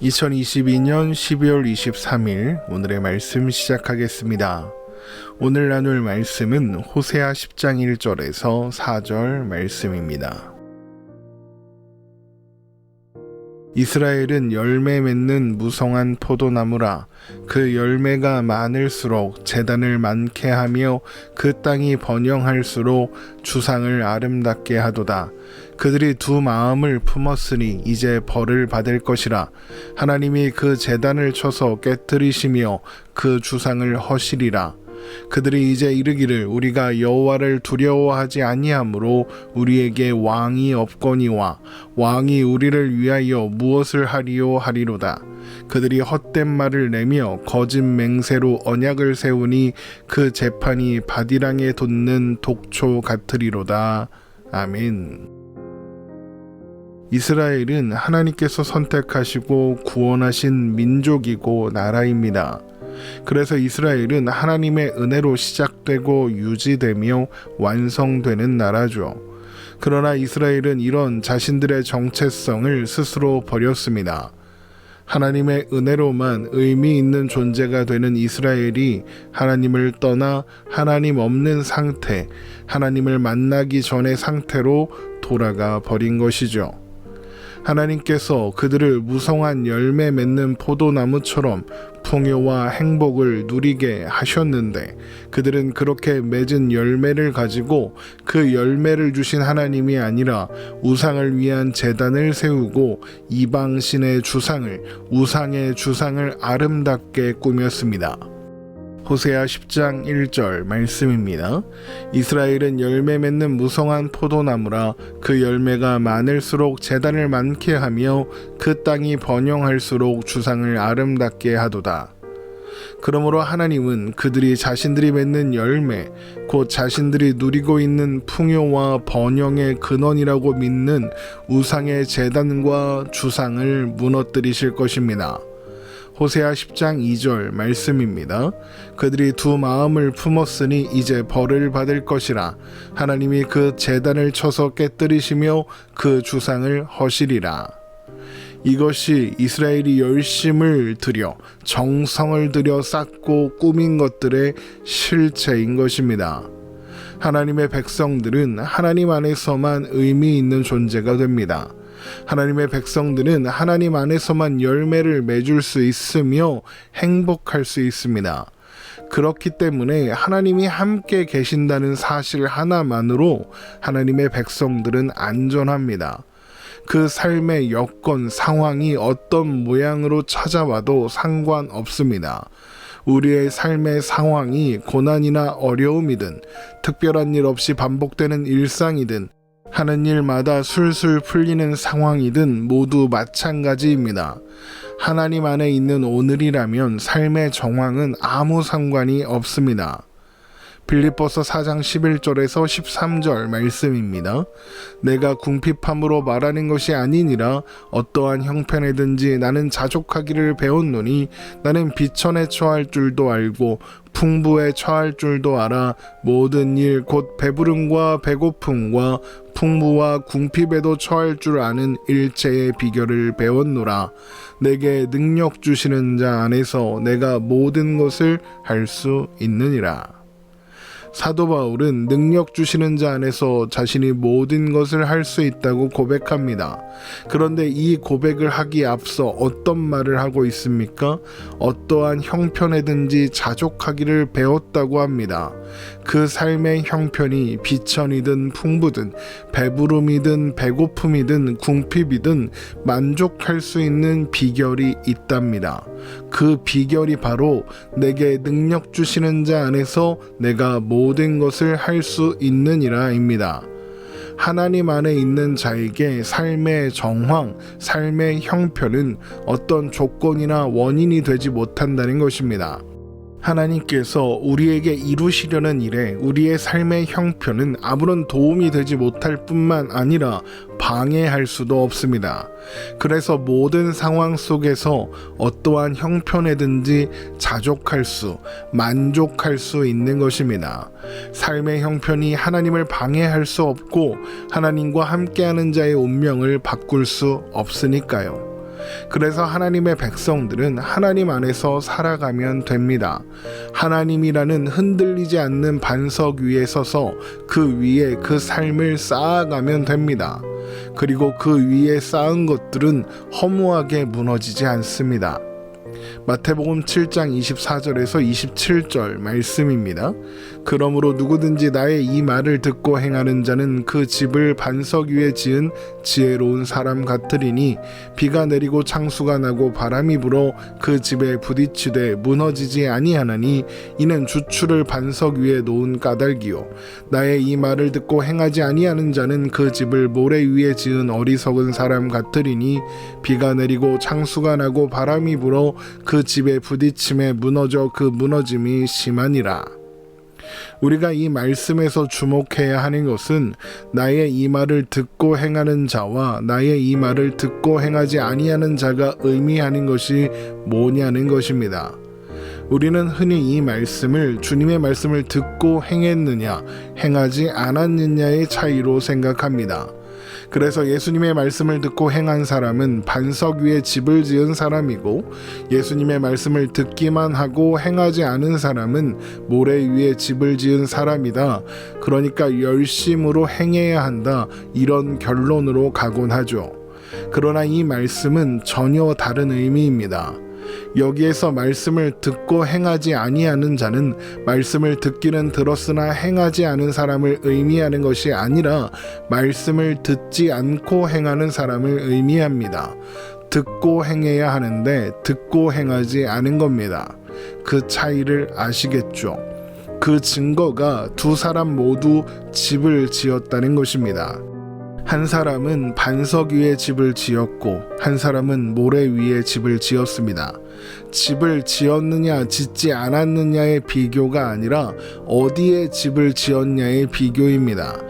2022년 12월 23일 오늘의 말씀 시작하겠습니다. 오늘 나눌 말씀은 호세아 10장 1절에서 4절 말씀입니다. 이스라엘은 열매 맺는 무성한 포도나무라. 그 열매가 많을수록 제단을 많게 하며 그 땅이 번영할수록 주상을 아름답게 하도다. 그들이 두 마음을 품었으니 이제 벌을 받을 것이라. 하나님이 그 제단을 쳐서 깨뜨리시며 그 주상을 허시리라. 그들이 이제 이르기를 우리가 여호와를 두려워하지 아니하므로 우리에게 왕이 없거니와 왕이 우리를 위하여 무엇을 하리요 하리로다. 그들이 헛된 말을 내며 거짓 맹세로 언약을 세우니 그 재판이 바디랑에 돋는 독초 같으리로다. 아멘. 이스라엘은 하나님께서 선택하시고 구원하신 민족이고 나라입니다. 그래서 이스라엘은 하나님의 은혜로 시작되고 유지되며 완성되는 나라죠. 그러나 이스라엘은 이런 자신들의 정체성을 스스로 버렸습니다. 하나님의 은혜로만 의미 있는 존재가 되는 이스라엘이 하나님을 떠나 하나님 없는 상태, 하나님을 만나기 전의 상태로 돌아가 버린 것이죠. 하나님께서 그들을 무성한 열매 맺는 포도나무처럼 풍요와 행복을 누리게 하셨는데 그들은 그렇게 맺은 열매를 가지고 그 열매를 주신 하나님이 아니라 우상을 위한 제단을 세우고 이방신의 주상을, 우상의 주상을 아름답게 꾸몄습니다. 호세아 10장 1절 말씀입니다. 이스라엘은 열매 맺는 무성한 포도나무라. 그 열매가 많을수록 제단을 많게 하며 그 땅이 번영할수록 주상을 아름답게 하도다. 그러므로 하나님은 그들이 자신들이 맺는 열매, 곧 자신들이 누리고 있는 풍요와 번영의 근원이라고 믿는 우상의 제단과 주상을 무너뜨리실 것입니다. 호세아 10장 2절 말씀입니다. 그들이 두 마음을 품었으니 이제 벌을 받을 것이라. 하나님이 그 제단을 쳐서 깨뜨리시며 그 주상을 허시리라. 이것이 이스라엘이 열심을 들여 정성을 들여 쌓고 꾸민 것들의 실체인 것입니다. 하나님의 백성들은 하나님 안에서만 의미 있는 존재가 됩니다. 하나님의 백성들은 하나님 안에서만 열매를 맺을 수 있으며 행복할 수 있습니다. 그렇기 때문에 하나님이 함께 계신다는 사실 하나만으로 하나님의 백성들은 안전합니다. 그 삶의 여건, 상황이 어떤 모양으로 찾아와도 상관없습니다. 우리의 삶의 상황이 고난이나 어려움이든 특별한 일 없이 반복되는 일상이든 하는 일마다 술술 풀리는 상황이든 모두 마찬가지입니다. 하나님 안에 있는 오늘이라면 삶의 정황은 아무 상관이 없습니다. 빌립보서 4장 11절에서 13절 말씀입니다. 내가 궁핍함으로 말하는 것이 아니니라. 어떠한 형편에든지 나는 자족하기를 배웠노니 나는 비천에 처할 줄도 알고 풍부에 처할 줄도 알아. 모든 일 곧 배부름과 배고픔과 풍부와 궁핍에도 처할 줄 아는 일체의 비결을 배웠노라. 내게 능력 주시는 자 안에서 내가 모든 것을 할 수 있느니라. 사도 바울은 능력 주시는 자 안에서 자신이 모든 것을 할 수 있다고 고백합니다. 그런데 이 고백을 하기에 앞서 어떤 말을 하고 있습니까? 어떠한 형편에든지 자족하기를 배웠다고 합니다. 그 삶의 형편이 비천이든 풍부든 배부름이든 배고픔이든 궁핍이든 만족할 수 있는 비결이 있답니다. 그 비결이 바로 내게 능력 주시는 자 안에서 내가 모든 것을 할 수 있느니라입니다. 하나님 안에 있는 자에게 삶의 정황, 삶의 형편은 어떤 조건이나 원인이 되지 못한다는 것입니다. 하나님께서 우리에게 이루시려는 일에 우리의 삶의 형편은 아무런 도움이 되지 못할 뿐만 아니라 방해할 수도 없습니다. 그래서 모든 상황 속에서 어떠한 형편에든지 자족할 수, 만족할 수 있는 것입니다. 삶의 형편이 하나님을 방해할 수 없고 하나님과 함께하는 자의 운명을 바꿀 수 없으니까요. 그래서 하나님의 백성들은 하나님 안에서 살아가면 됩니다. 하나님이라는 흔들리지 않는 반석 위에 서서 그 위에 그 삶을 쌓아가면 됩니다. 그리고 그 위에 쌓은 것들은 허무하게 무너지지 않습니다. 마태복음 7장 24절에서 27절 말씀입니다. 그러므로 누구든지 나의 이 말을 듣고 행하는 자는 그 집을 반석 위에 지은 지혜로운 사람 같으리니 비가 내리고 창수가 나고 바람이 불어 그 집에 부딪히되 무너지지 아니하나니 이는 주추를 반석 위에 놓은 까닭이요 나의 이 말을 듣고 행하지 아니하는 자는 그 집을 모래 위에 지은 어리석은 사람 같으리니 비가 내리고 창수가 나고 바람이 불어 그 집에 부딪힘에 무너져 그 무너짐이 심하니라. 우리가 이 말씀에서 주목해야 하는 것은 나의 이 말을 듣고 행하는 자와 나의 이 말을 듣고 행하지 아니하는 자가 의미하는 것이 뭐냐는 것입니다. 우리는 흔히 이 말씀을 주님의 말씀을 듣고 행했느냐, 행하지 않았느냐의 차이로 생각합니다. 그래서 예수님의 말씀을 듣고 행한 사람은 반석 위에 집을 지은 사람이고 예수님의 말씀을 듣기만 하고 행하지 않은 사람은 모래 위에 집을 지은 사람이다. 그러니까 열심으로 행해야 한다. 이런 결론으로 가곤 하죠. 그러나 이 말씀은 전혀 다른 의미입니다. 여기에서 말씀을 듣고 행하지 아니하는 자는 말씀을 듣기는 들었으나 행하지 않은 사람을 의미하는 것이 아니라 말씀을 듣지 않고 행하는 사람을 의미합니다. 듣고 행해야 하는데 듣고 행하지 않은 겁니다. 그 차이를 아시겠죠? 그 증거가 두 사람 모두 집을 지었다는 것입니다. 한 사람은 반석 위에 집을 지었고 한 사람은 모래 위에 집을 지었습니다. 집을 지었느냐 짓지 않았느냐의 비교가 아니라 어디에 집을 지었냐의 비교입니다.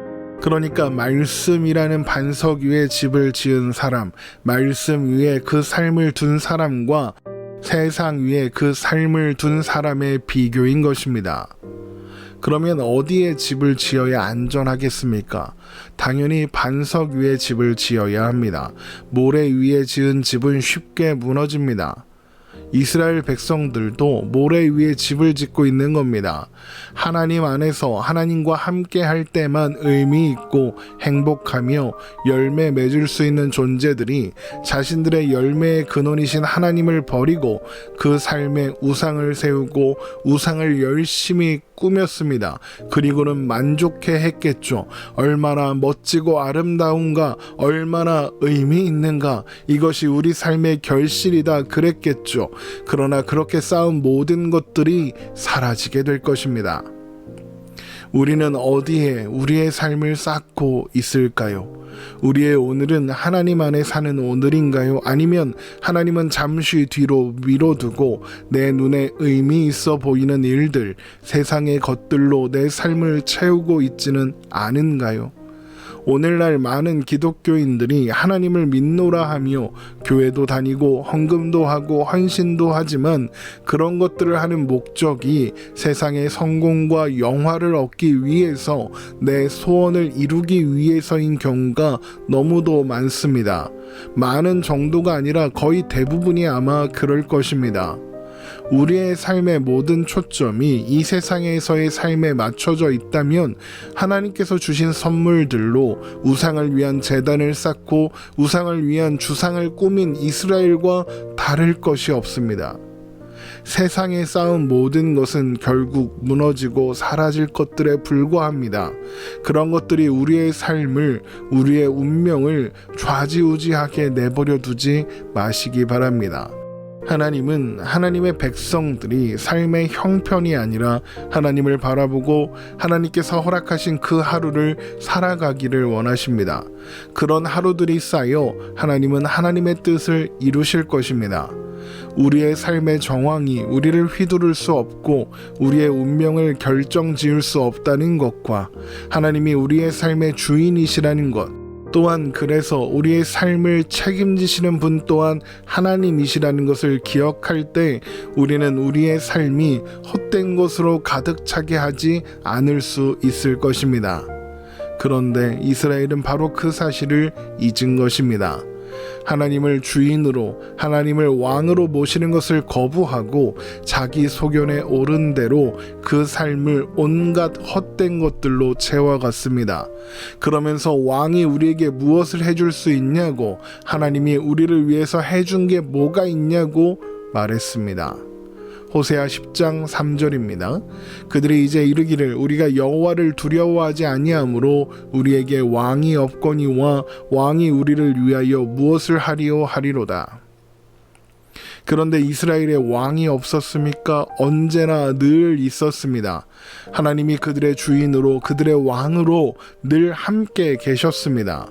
그러니까 말씀이라는 반석 위에 집을 지은 사람, 말씀 위에 그 삶을 둔 사람과 세상 위에 그 삶을 둔 사람의 비교인 것입니다. 그러면 어디에 집을 지어야 안전하겠습니까? 당연히 반석 위에 집을 지어야 합니다. 모래 위에 지은 집은 쉽게 무너집니다. 이스라엘 백성들도 모래 위에 집을 짓고 있는 겁니다. 하나님 안에서 하나님과 함께 할 때만 의미 있고 행복하며 열매 맺을 수 있는 존재들이 자신들의 열매의 근원이신 하나님을 버리고 그 삶에 우상을 세우고 우상을 열심히 꾸몄습니다. 그리고는 만족해 했겠죠. 얼마나 멋지고 아름다운가, 얼마나 의미 있는가, 이것이 우리 삶의 결실이다 그랬겠죠. 그러나 그렇게 쌓은 모든 것들이 사라지게 될 것입니다. 우리는 어디에 우리의 삶을 쌓고 있을까요? 우리의 오늘은 하나님 안에 사는 오늘인가요? 아니면 하나님은 잠시 뒤로 미뤄두고 내 눈에 의미 있어 보이는 일들, 세상의 것들로 내 삶을 채우고 있지는 않은가요? 오늘날 많은 기독교인들이 하나님을 믿노라 하며 교회도 다니고 헌금도 하고 헌신도 하지만 그런 것들을 하는 목적이 세상의 성공과 영화를 얻기 위해서 내 소원을 이루기 위해서인 경우가 너무도 많습니다. 많은 정도가 아니라 거의 대부분이 아마 그럴 것입니다. 우리의 삶의 모든 초점이 이 세상에서의 삶에 맞춰져 있다면 하나님께서 주신 선물들로 우상을 위한 제단을 쌓고 우상을 위한 주상을 꾸민 이스라엘과 다를 것이 없습니다. 세상에 쌓은 모든 것은 결국 무너지고 사라질 것들에 불과합니다. 그런 것들이 우리의 삶을, 우리의 운명을 좌지우지하게 내버려 두지 마시기 바랍니다. 하나님은 하나님의 백성들이 삶의 형편이 아니라 하나님을 바라보고 하나님께서 허락하신 그 하루를 살아가기를 원하십니다. 그런 하루들이 쌓여 하나님은 하나님의 뜻을 이루실 것입니다. 우리의 삶의 정황이 우리를 휘두를 수 없고 우리의 운명을 결정지을 수 없다는 것과 하나님이 우리의 삶의 주인이시라는 것, 또한 그래서 우리의 삶을 책임지시는 분 또한 하나님이시라는 것을 기억할 때 우리는 우리의 삶이 헛된 것으로 가득 차게 하지 않을 수 있을 것입니다. 그런데 이스라엘은 바로 그 사실을 잊은 것입니다. 하나님을 주인으로, 하나님을 왕으로 모시는 것을 거부하고 자기 소견에 오른 대로 그 삶을 온갖 헛된 것들로 채워갔습니다. 그러면서 왕이 우리에게 무엇을 해줄 수 있냐고, 하나님이 우리를 위해서 해준 게 뭐가 있냐고 말했습니다. 호세아 10장 3절입니다. 그들이 이제 이르기를 우리가 여호와를 두려워하지 아니하므로 우리에게 왕이 없거니와 왕이 우리를 위하여 무엇을 하리오 하리로다. 그런데 이스라엘에 왕이 없었습니까? 언제나 늘 있었습니다. 하나님이 그들의 주인으로, 그들의 왕으로 늘 함께 계셨습니다.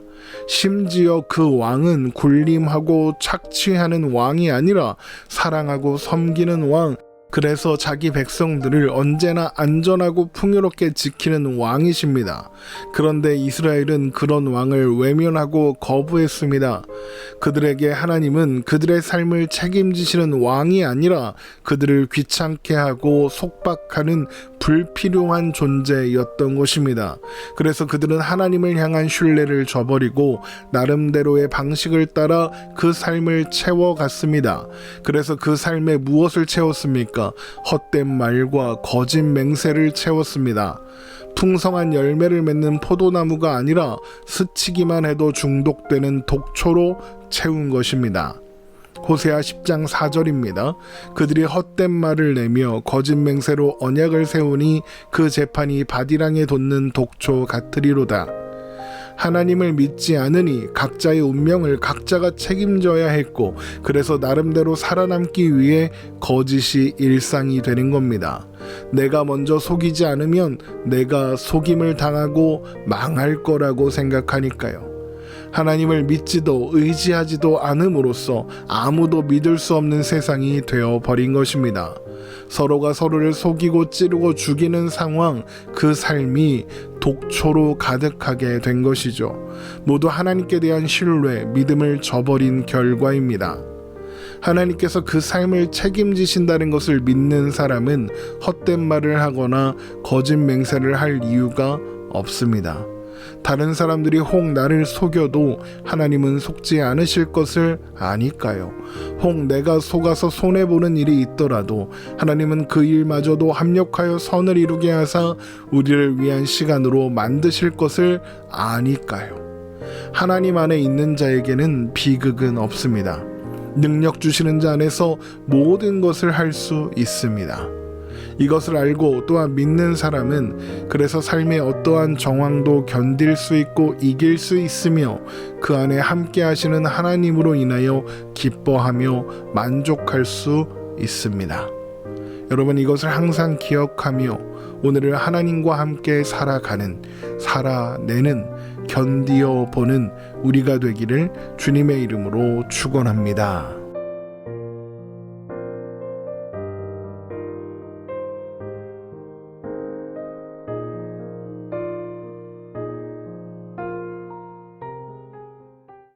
심지어 그 왕은 군림하고 착취하는 왕이 아니라 사랑하고 섬기는 왕, 그래서 자기 백성들을 언제나 안전하고 풍요롭게 지키는 왕이십니다. 그런데 이스라엘은 그런 왕을 외면하고 거부했습니다. 그들에게 하나님은 그들의 삶을 책임지시는 왕이 아니라 그들을 귀찮게 하고 속박하는 불필요한 존재였던 것입니다. 그래서 그들은 하나님을 향한 신뢰를 저버리고 나름대로의 방식을 따라 그 삶을 채워갔습니다. 그래서 그 삶에 무엇을 채웠습니까? 헛된 말과 거짓 맹세를 채웠습니다. 풍성한 열매를 맺는 포도나무가 아니라 스치기만 해도 중독되는 독초로 채운 것입니다. 호세아 10장 4절입니다. 그들이 헛된 말을 내며 거짓 맹세로 언약을 세우니 그 재판이 바디랑에 돋는 독초 같으리로다. 하나님을 믿지 않으니 각자의 운명을 각자가 책임져야 했고, 그래서 나름대로 살아남기 위해 거짓이 일상이 되는 겁니다. 내가 먼저 속이지 않으면 내가 속임을 당하고 망할 거라고 생각하니까요. 하나님을 믿지도 의지하지도 않음으로써 아무도 믿을 수 없는 세상이 되어버린 것입니다. 서로가 서로를 속이고 찌르고 죽이는 상황, 그 삶이 독초로 가득하게 된 것이죠. 모두 하나님께 대한 신뢰, 믿음을 저버린 결과입니다. 하나님께서 그 삶을 책임지신다는 것을 믿는 사람은 헛된 말을 하거나 거짓 맹세를 할 이유가 없습니다. 다른 사람들이 혹 나를 속여도 하나님은 속지 않으실 것을 아니까요. 혹 내가 속아서 손해보는 일이 있더라도 하나님은 그 일마저도 합력하여 선을 이루게 하사 우리를 위한 시간으로 만드실 것을 아니까요. 하나님 안에 있는 자에게는 비극은 없습니다. 능력 주시는 자 안에서 모든 것을 할 수 있습니다. 이것을 알고 또한 믿는 사람은 그래서 삶의 어떠한 정황도 견딜 수 있고 이길 수 있으며 그 안에 함께 하시는 하나님으로 인하여 기뻐하며 만족할 수 있습니다. 여러분, 이것을 항상 기억하며 오늘을 하나님과 함께 살아내는 견디어 보는 우리가 되기를 주님의 이름으로 축원합니다.